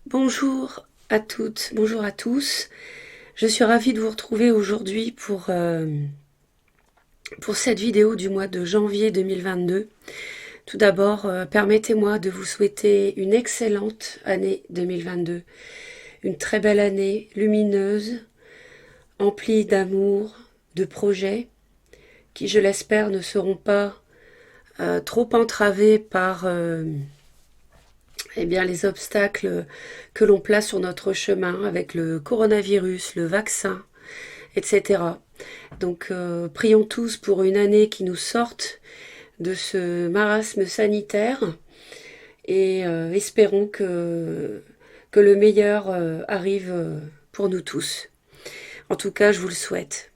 Bonjour à toutes, bonjour à tous. Je suis ravie de vous retrouver aujourd'hui pour cette vidéo du mois de janvier 2022. Tout d'abord, permettez-moi de vous souhaiter une excellente année 2022. Une très belle année, lumineuse, emplie d'amour, de projets, qui, je l'espère, ne seront pas trop entravés par les obstacles que l'on place sur notre chemin avec le coronavirus, le vaccin, etc. Donc prions tous pour une année qui nous sorte de ce marasme sanitaire et espérons que le meilleur arrive pour nous tous. En tout cas, je vous le souhaite.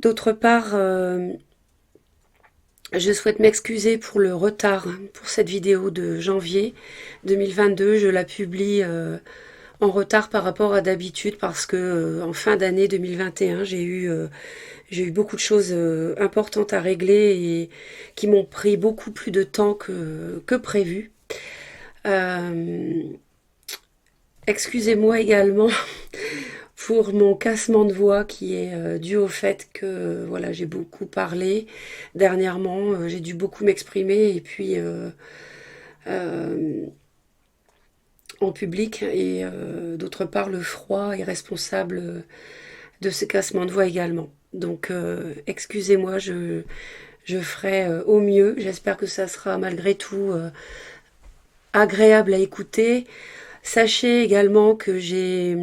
D'autre part, je souhaite m'excuser pour le retard pour cette vidéo de janvier 2022. Je la publie en retard par rapport à d'habitude parce que en fin d'année 2021, j'ai eu beaucoup de choses importantes à régler et qui m'ont pris beaucoup plus de temps que prévu. Euh, Excusez-moi également pour mon cassement de voix qui est dû au fait que voilà, j'ai beaucoup parlé dernièrement, j'ai dû beaucoup m'exprimer et puis euh, en public et d'autre part le froid est responsable de ce cassement de voix également. Donc excusez-moi, je ferai au mieux. J'espère que ça sera malgré tout agréable à écouter. Sachez également que j'ai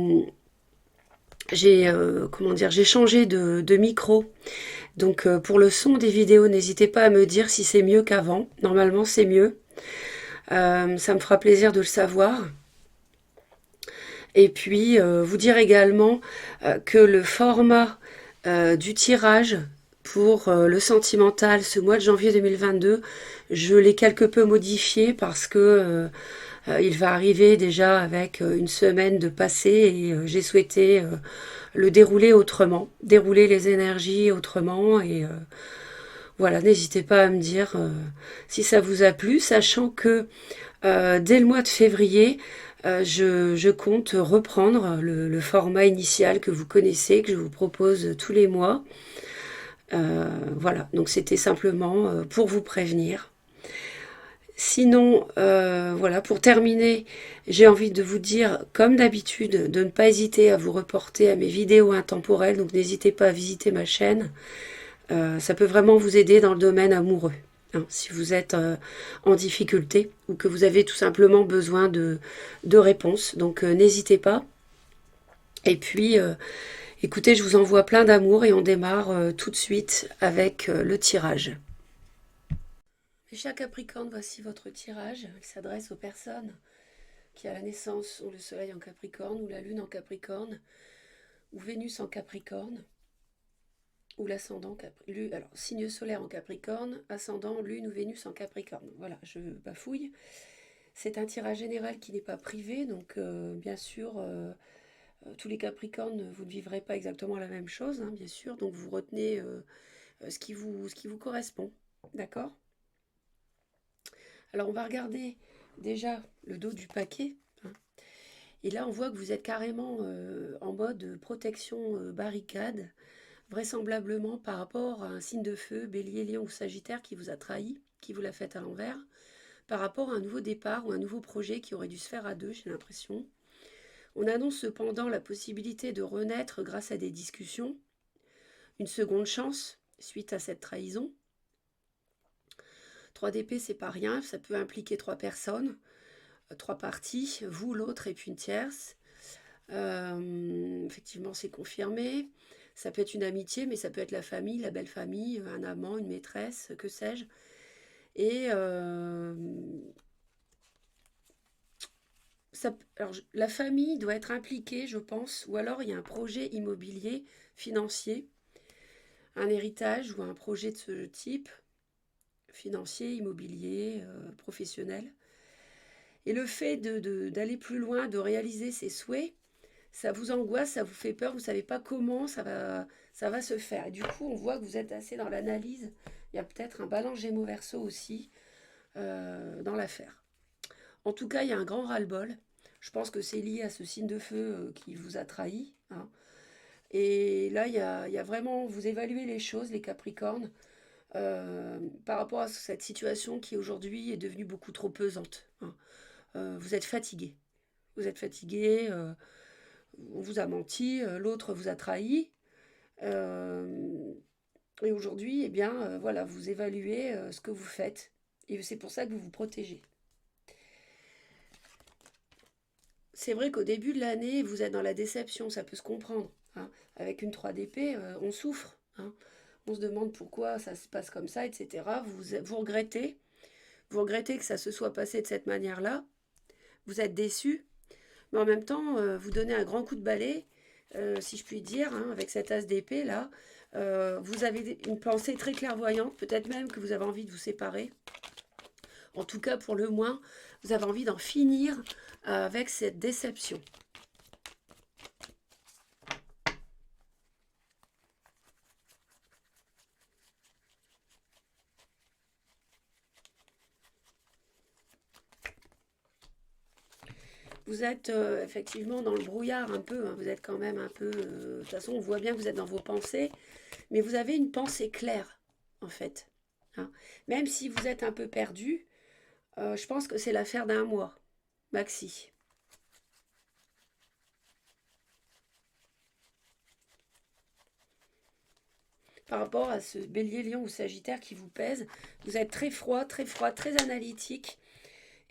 changé de micro. Donc pour le son des vidéos, n'hésitez pas à me dire si c'est mieux qu'avant. Normalement, c'est mieux. Ça me fera plaisir de le savoir. Et puis vous dire également que le format du tirage pour le sentimental ce mois de janvier 2022, je l'ai quelque peu modifié parce que il va arriver déjà avec une semaine de passé et j'ai souhaité le dérouler autrement, dérouler les énergies autrement et voilà, n'hésitez pas à me dire si ça vous a plu, sachant que dès le mois de février, je compte reprendre format initial que vous connaissez, que je vous propose tous les mois. Voilà, donc c'était simplement pour vous prévenir. Sinon, voilà, pour terminer, j'ai envie de vous dire, comme d'habitude, de ne pas hésiter à vous reporter à mes vidéos intemporelles. Donc n'hésitez pas à visiter ma chaîne. Ça peut vraiment vous aider dans le domaine amoureux. Hein, si vous êtes en difficulté ou que vous avez tout simplement besoin de réponses. Donc n'hésitez pas. Et puis, écoutez, je vous envoie plein d'amour et on démarre tout de suite avec le tirage. Mes chers Capricorne, voici votre tirage. Il s'adresse aux personnes qui à la naissance ont le soleil en Capricorne ou la lune en Capricorne ou Vénus en Capricorne ou l'ascendant Capricorne. Alors, signe solaire en Capricorne, ascendant, lune ou Vénus en Capricorne. Voilà, je bafouille. C'est un tirage général qui n'est pas privé, donc bien sûr, tous les Capricornes, vous ne vivrez pas exactement la même chose, hein, bien sûr, donc vous retenez ce qui vous correspond. D'accord? Alors, on va regarder déjà le dos du paquet. Hein. Et là, on voit que vous êtes carrément en mode protection barricade, vraisemblablement par rapport à un signe de feu, bélier, lion ou sagittaire qui vous a trahi, qui vous l'a fait à l'envers, par rapport à un nouveau départ ou un nouveau projet qui aurait dû se faire à deux, j'ai l'impression. On annonce cependant la possibilité de renaître grâce à des discussions, une seconde chance suite à cette trahison. 3 d'épée, c'est pas rien, ça peut impliquer 3 personnes, 3 parties, vous, l'autre et puis une tierce. Effectivement, c'est confirmé. Ça peut être une amitié, mais ça peut être la famille, la belle famille, un amant, une maîtresse, que sais-je. Et alors, la famille doit être impliquée, je pense, ou alors il y a un projet immobilier, financier, un héritage ou un projet de ce type, financier, immobilier, professionnel. Et le fait d'aller plus loin, de réaliser ses souhaits, ça vous angoisse, ça vous fait peur, vous ne savez pas comment ça va se faire. Et du coup, on voit que vous êtes assez dans l'analyse. Il y a peut-être un balance Gémeaux Verseau aussi dans l'affaire. En tout cas, il y a un grand ras-le-bol. Je pense que c'est lié à ce signe de feu qui vous a trahi, hein. Et là, il y a vraiment, vous évaluez les choses, les Capricornes, par rapport à cette situation qui aujourd'hui est devenue beaucoup trop pesante, hein. Vous êtes fatigué. Vous êtes fatigué, on vous a menti, l'autre vous a trahi. euh, et aujourd'hui, eh bien, voilà, vous évaluez ce que vous faites. Et c'est pour ça que vous vous protégez. C'est vrai qu'au début de l'année, vous êtes dans la déception, ça peut se comprendre, hein. Avec une 3 d'épée, on souffre, hein. On se demande pourquoi ça se passe comme ça, etc. Vous regrettez que ça se soit passé de cette manière-là. Vous êtes déçu, mais en même temps, vous donnez un grand coup de balai, si je puis dire, hein, avec cet as d'épée là. Vous avez une pensée très clairvoyante, peut-être même que vous avez envie de vous séparer. En tout cas, pour le moins, vous avez envie d'en finir avec cette déception. Vous êtes effectivement dans le brouillard un peu, hein. Vous êtes quand même un peu... de toute façon, on voit bien que vous êtes dans vos pensées, mais vous avez une pensée claire, en fait, hein. Même si vous êtes un peu perdu, je pense que c'est l'affaire d'un mois, maxi. Par rapport à ce bélier, lion ou sagittaire qui vous pèse, vous êtes très froid, très analytique.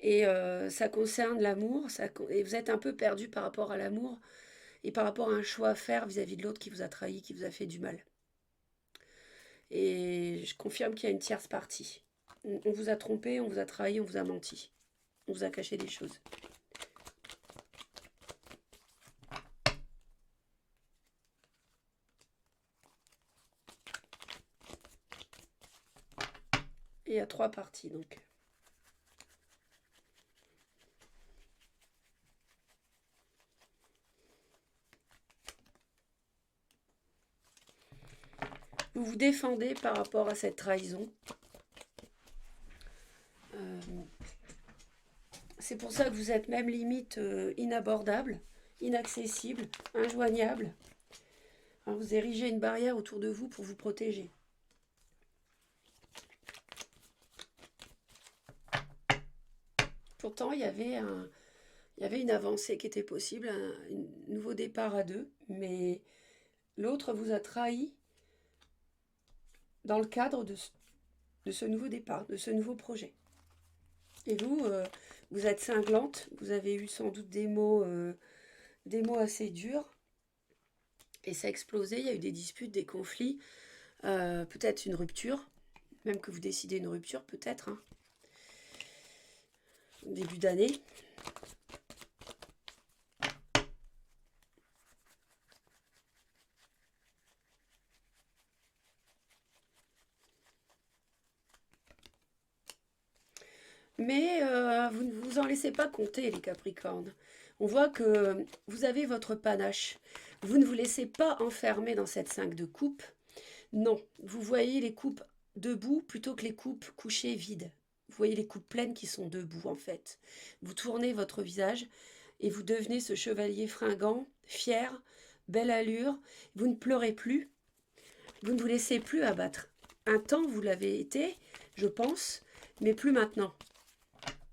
Et ça concerne l'amour, et vous êtes un peu perdu par rapport à l'amour et par rapport à un choix à faire vis-à-vis de l'autre qui vous a trahi, qui vous a fait du mal. Et je confirme qu'il y a une tierce partie. On vous a trompé, on vous a trahi, on vous a menti. On vous a caché des choses. Et il y a 3 parties donc. Vous vous défendez par rapport à cette trahison. Euh, c'est pour ça que vous êtes même limite inabordable, inaccessible, injoignable. Alors, vous érigez une barrière autour de vous pour vous protéger. Pourtant, il y avait une avancée qui était possible, un nouveau départ à deux, mais l'autre vous a trahi dans le cadre de ce nouveau départ, de ce nouveau projet. Et vous, vous êtes cinglante, vous avez eu sans doute des mots assez durs, et ça a explosé, il y a eu des disputes, des conflits, peut-être une rupture, même que vous décidez une rupture, peut-être, hein, début d'année. Mais vous ne vous en laissez pas compter, les Capricornes. On voit que vous avez votre panache. Vous ne vous laissez pas enfermer dans cette 5 de coupe. Non, vous voyez les coupes debout plutôt que les coupes couchées vides. Vous voyez les coupes pleines qui sont debout, en fait. Vous tournez votre visage et vous devenez ce chevalier fringant, fier, belle allure. Vous ne pleurez plus. Vous ne vous laissez plus abattre. Un temps, vous l'avez été, je pense, mais plus maintenant.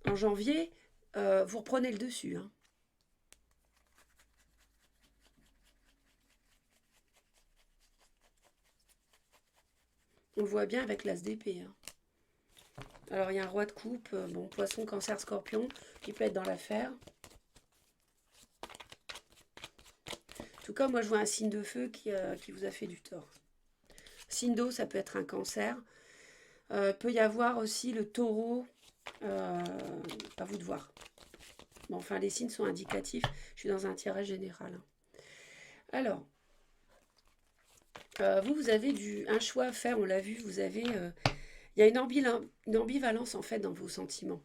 En janvier, vous reprenez le dessus, hein. On le voit bien avec l'as d'épée, hein. Alors, il y a un roi de coupe, bon, poisson, cancer, scorpion, qui peut être dans l'affaire. En tout cas, moi, je vois un signe de feu qui vous a fait du tort. Signe d'eau, ça peut être un cancer. Peut y avoir aussi le taureau, à vous de voir. Bon, enfin, les signes sont indicatifs. Je suis dans un tirage général, hein. Alors, vous avez un choix à faire, on l'a vu, vous avez... il y a une ambivalence, en fait, dans vos sentiments.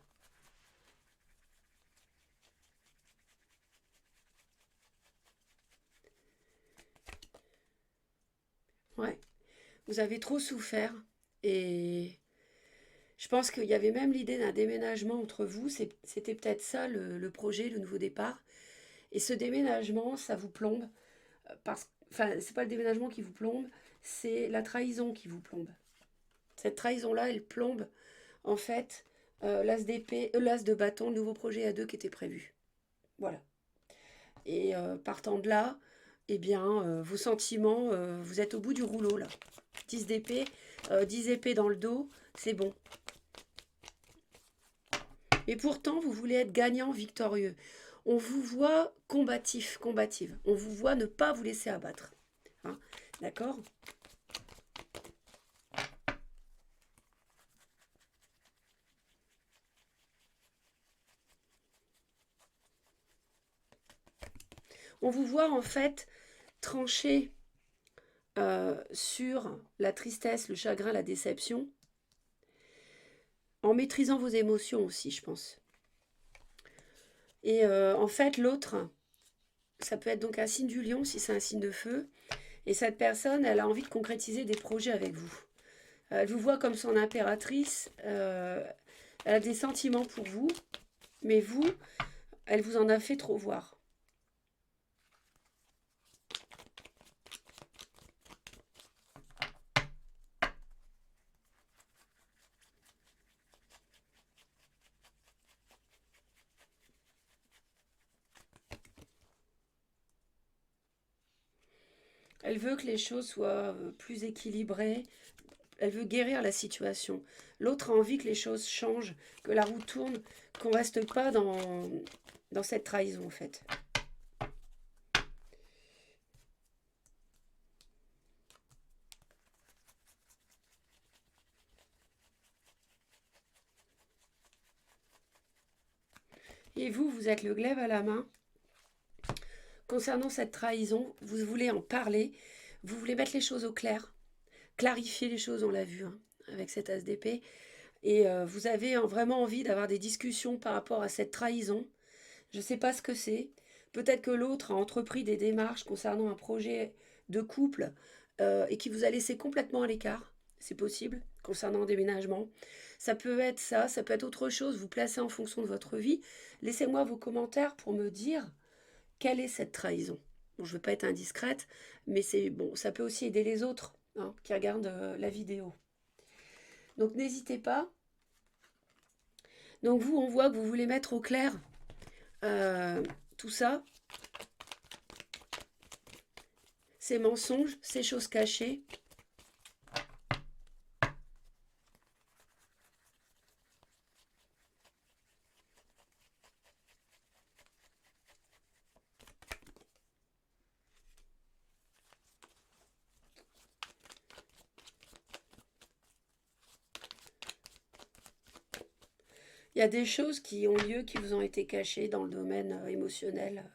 Ouais. Vous avez trop souffert et Je pense qu'il y avait même l'idée d'un déménagement entre vous. C'était peut-être ça le projet, le nouveau départ. Et ce déménagement, ça vous plombe. Enfin, c'est pas le déménagement qui vous plombe, c'est la trahison qui vous plombe. Cette trahison-là, elle plombe, en fait, l'as d'épée, l'as de bâton, le nouveau projet à deux qui était prévu. Voilà. Et partant de là, eh bien, vos sentiments, vous êtes au bout du rouleau, là. 10 d'épée, 10 épées dans le dos, c'est bon. Et pourtant, vous voulez être gagnant, victorieux. On vous voit combatif, combative. On vous voit ne pas vous laisser abattre. Hein, d'accord? On vous voit en fait trancher sur la tristesse, le chagrin, la déception, en maîtrisant vos émotions aussi, je pense. Et en fait, l'autre, ça peut être donc un signe du lion si c'est un signe de feu. Et cette personne, elle a envie de concrétiser des projets avec vous. Elle vous voit comme son impératrice. Elle a des sentiments pour vous. Mais vous, elle vous en a fait trop voir. Elle veut que les choses soient plus équilibrées. Elle veut guérir la situation. L'autre a envie que les choses changent, que la roue tourne, qu'on ne reste pas dans cette trahison en fait. Et vous, vous êtes le glaive à la main. Concernant cette trahison, vous voulez en parler, vous voulez mettre les choses au clair, clarifier les choses, on l'a vu hein, avec cet as d'épée. Et vous avez vraiment envie d'avoir des discussions par rapport à cette trahison. Je ne sais pas ce que c'est. Peut-être que l'autre a entrepris des démarches concernant un projet de couple et qui vous a laissé complètement à l'écart. C'est possible, concernant un déménagement. Ça peut être ça, ça peut être autre chose. Vous placez en fonction de votre vie. Laissez-moi vos commentaires pour me dire quelle est cette trahison. Bon, je ne veux pas être indiscrète, mais c'est bon, ça peut aussi aider les autres hein, qui regardent la vidéo. Donc n'hésitez pas. Donc vous, on voit que vous voulez mettre au clair tout ça, ces mensonges, ces choses cachées. Il y a des choses qui ont lieu, qui vous ont été cachées dans le domaine émotionnel.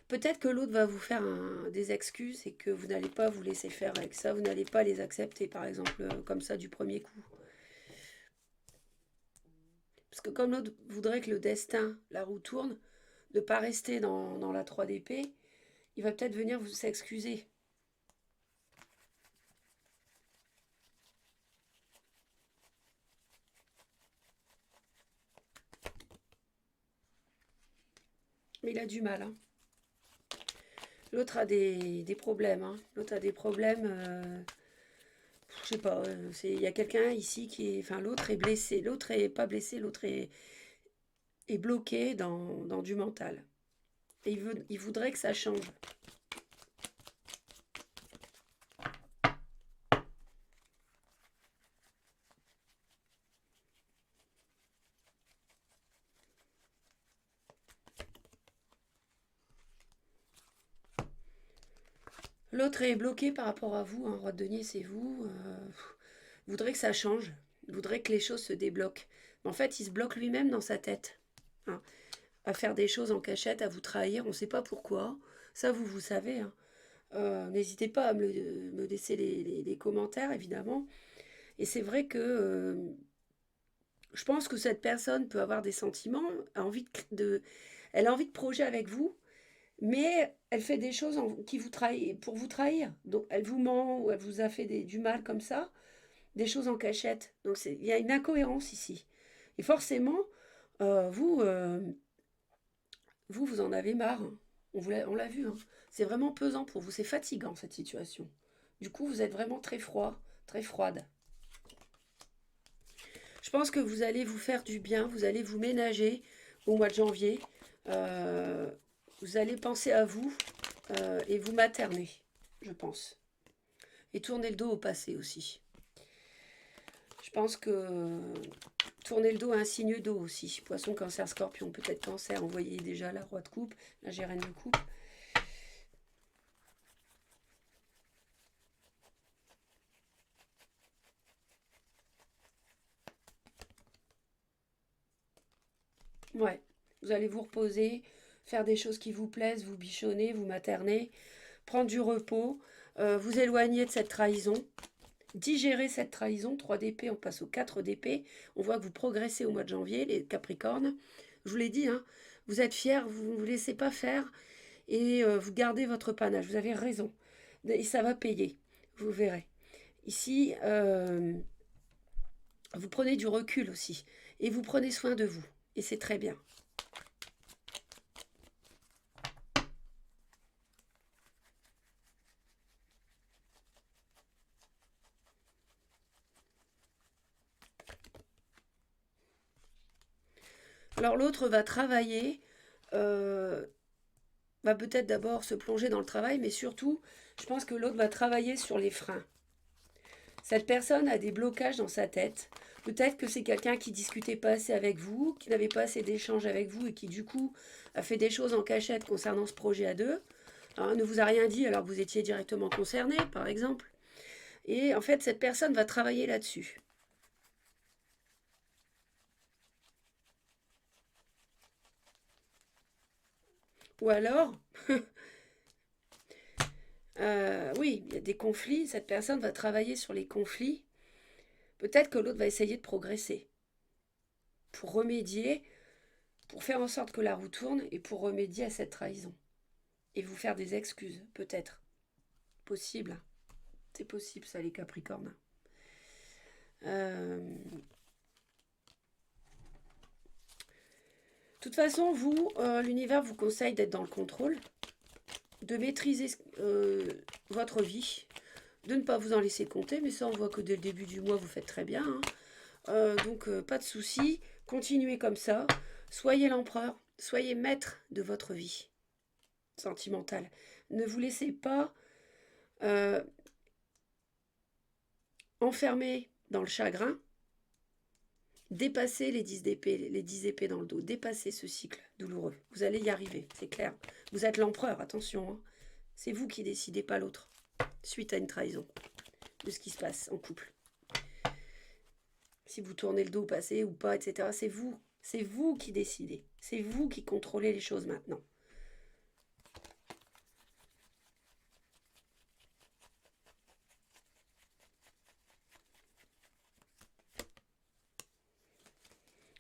Peut-être que l'autre va vous faire des excuses et que vous n'allez pas vous laisser faire avec ça, vous n'allez pas les accepter, par exemple, comme ça du premier coup. Parce que comme l'autre voudrait que le destin, la roue tourne, ne pas rester dans la 3 d'épée, il va peut-être venir vous s'excuser. Mais il a du mal. Hein. L'autre a des problèmes. Hein. L'autre a des problèmes. Je sais pas. Il y a quelqu'un ici qui est. Enfin, l'autre est blessé. L'autre est pas blessé. L'autre est bloqué dans du mental. Et il voudrait que ça change. L'autre est bloqué par rapport à vous. Un roi de denier, c'est vous. Il voudrait que ça change. Il voudrait que les choses se débloquent. Mais en fait, il se bloque lui-même dans sa tête. Hein. À faire des choses en cachette, à vous trahir. On ne sait pas pourquoi. Ça, vous savez. Hein. N'hésitez pas à me laisser les commentaires, évidemment. Et c'est vrai que je pense que cette personne peut avoir des sentiments, elle a envie de projet avec vous, Mais elle fait des choses qui vous trahit, pour vous trahir. Donc elle vous ment ou elle vous a fait du mal comme ça, des choses en cachette. Donc il y a une incohérence ici. Et forcément, vous, vous en avez marre, hein. On l'a vu, hein. C'est vraiment pesant pour vous, c'est fatigant cette situation. Du coup, vous êtes vraiment très froid, très froide. Je pense que vous allez vous faire du bien, vous allez vous ménager au mois de janvier. Euh, Vous allez penser à vous et vous materner, je pense. Et tourner le dos au passé aussi. Je pense que tourner le dos à un signe d'eau aussi. Poisson, cancer, scorpion, peut-être cancer. On voyait déjà la roi de coupe, la reine de coupe. Ouais, vous allez vous reposer, faire des choses qui vous plaisent, vous bichonner, vous materner, prendre du repos, vous éloigner de cette trahison, digérer cette trahison. 3 d'épée, on passe au 4 d'épée. On voit que vous progressez au mois de janvier, les Capricornes. Je vous l'ai dit, hein, vous êtes fiers, vous ne vous laissez pas faire et vous gardez votre panache. Vous avez raison. Et ça va payer, vous verrez. Ici, vous prenez du recul aussi et vous prenez soin de vous. Et c'est très bien. Alors l'autre va travailler, euh, va peut-être d'abord se plonger dans le travail, mais surtout, je pense que l'autre va travailler sur les freins. Cette personne a des blocages dans sa tête. Peut-être que c'est quelqu'un qui discutait pas assez avec vous, qui n'avait pas assez d'échanges avec vous et qui du coup a fait des choses en cachette concernant ce projet à deux. Alors, ne vous a rien dit alors que vous étiez directement concerné, par exemple. Et en fait, cette personne va travailler là-dessus. Ou alors, oui, il y a des conflits, cette personne va travailler sur les conflits. Peut-être que l'autre va essayer de progresser pour remédier, pour faire en sorte que la roue tourne et pour remédier à cette trahison. Et vous faire des excuses, peut-être. Possible. C'est possible, ça, les Capricornes. De toute façon, vous, l'univers vous conseille d'être dans le contrôle, de maîtriser votre vie, de ne pas vous en laisser compter, mais ça, on voit que dès le début du mois, vous faites très bien, hein. Donc, pas de souci, continuez comme ça, soyez l'empereur, soyez maître de votre vie sentimentale. Ne vous laissez pas euh, enfermer dans le chagrin, dépasser les 10 épées dans le dos, dépasser ce cycle douloureux. Vous allez y arriver, c'est clair. Vous êtes l'empereur, attention, hein. C'est vous qui décidez, pas l'autre, suite à une trahison, de ce qui se passe en couple. Si vous tournez le dos au passé ou pas, etc., c'est vous. C'est vous qui décidez. C'est vous qui contrôlez les choses maintenant.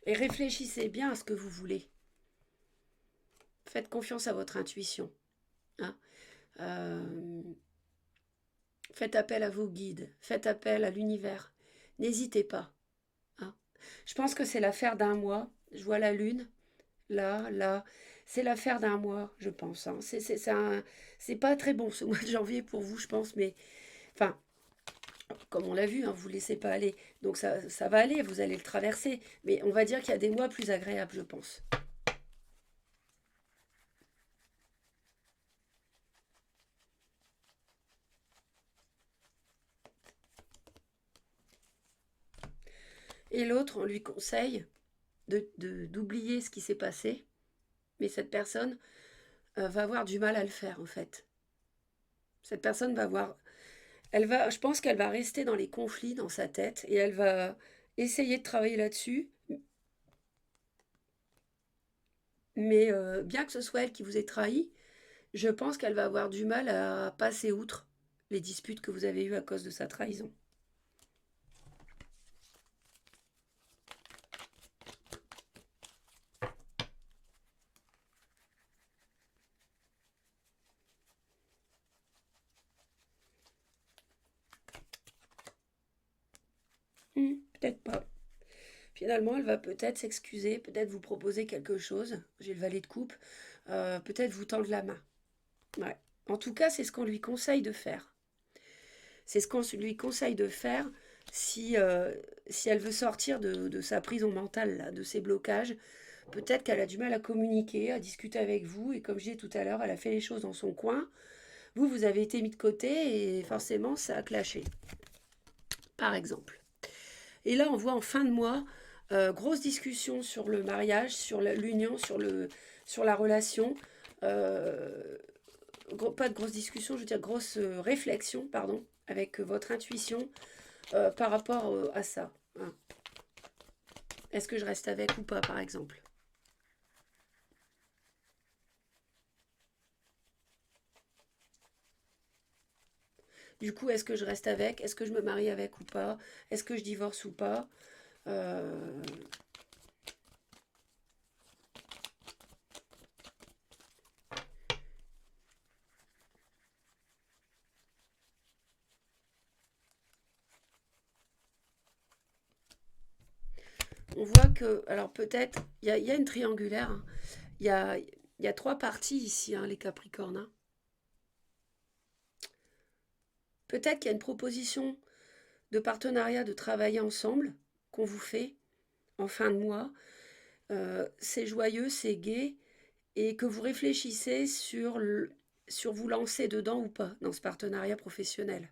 Et réfléchissez bien à ce que vous voulez. Faites confiance à votre intuition, hein. Euh, Faites appel à vos guides. Faites appel à l'univers. N'hésitez pas, hein. Je pense que c'est l'affaire d'un mois. Je vois la lune. Là, là, c'est l'affaire d'un mois, je pense, hein. C'est pas très bon ce mois de janvier pour vous, je pense, mais enfin, comme on l'a vu, hein, vous ne laissez pas aller. Donc ça va aller, vous allez le traverser. Mais on va dire qu'il y a des mois plus agréables, je pense. Et l'autre, on lui conseille d'oublier ce qui s'est passé, mais cette personne va avoir du mal à le faire, en fait. Cette personne va avoir... je pense qu'elle va rester dans les conflits dans sa tête et elle va essayer de travailler là-dessus, mais bien que ce soit elle qui vous ait trahi, je pense qu'elle va avoir du mal à passer outre les disputes que vous avez eues à cause de sa trahison. Peut-être pas. Finalement, elle va peut-être s'excuser, peut-être vous proposer quelque chose. J'ai le valet de coupe. Peut-être vous tendre la main. Ouais. En tout cas, c'est ce qu'on lui conseille de faire. C'est ce qu'on lui conseille de faire si, si elle veut sortir de sa prison mentale, là, de ses blocages. Peut-être qu'elle a du mal à communiquer, à discuter avec vous. Et comme je disais tout à l'heure, elle a fait les choses dans son coin. Vous, vous avez été mis de côté et forcément, ça a clashé, par exemple. Et là, on voit en fin de mois, grosse discussion sur le mariage, sur l'union, sur la relation. Euh, pas de grosse discussion, je veux dire grosse réflexion, pardon, avec votre intuition par rapport à ça. Hein. Est-ce que je reste avec ou pas, par exemple? Du coup, est-ce que je reste avec? Est-ce que je me marie avec ou pas? Est-ce que je divorce ou pas? Euh, on voit que, alors peut-être, il y a une triangulaire. Hein. Il y a trois parties ici, hein, les Capricornes. Hein. Peut-être qu'il y a une proposition de partenariat, de travailler ensemble, qu'on vous fait en fin de mois. C'est joyeux, c'est gai, et que vous réfléchissez sur vous lancer dedans ou pas, dans ce partenariat professionnel,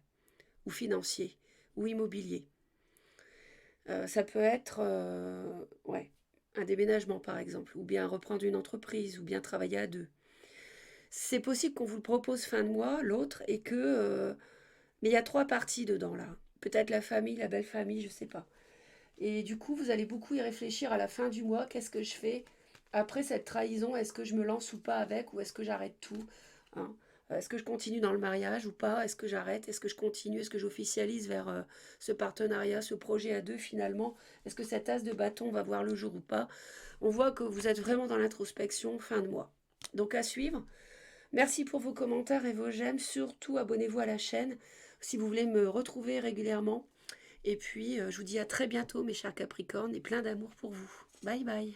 ou financier, ou immobilier. Ça peut être ouais, un déménagement par exemple, ou bien reprendre une entreprise, ou bien travailler à deux. C'est possible qu'on vous le propose fin de mois, l'autre, et que... mais il y a trois parties dedans là. Peut-être la famille, la belle famille, je sais pas. Et du coup, vous allez beaucoup y réfléchir à la fin du mois. Qu'est-ce que je fais après cette trahison? Est-ce que je me lance ou pas avec? Ou est-ce que j'arrête tout? Hein. Est-ce que je continue dans le mariage ou pas? Est-ce que j'arrête? Est-ce que je continue? Est-ce que j'officialise vers ce partenariat, ce projet à deux finalement? Est-ce que cet as de bâton va voir le jour ou pas? On voit que vous êtes vraiment dans l'introspection fin de mois. Donc à suivre. Merci pour vos commentaires et vos j'aime. Surtout abonnez-vous à la chaîne si vous voulez me retrouver régulièrement. Et puis, je vous dis à très bientôt, mes chers Capricornes, et plein d'amour pour vous. Bye bye.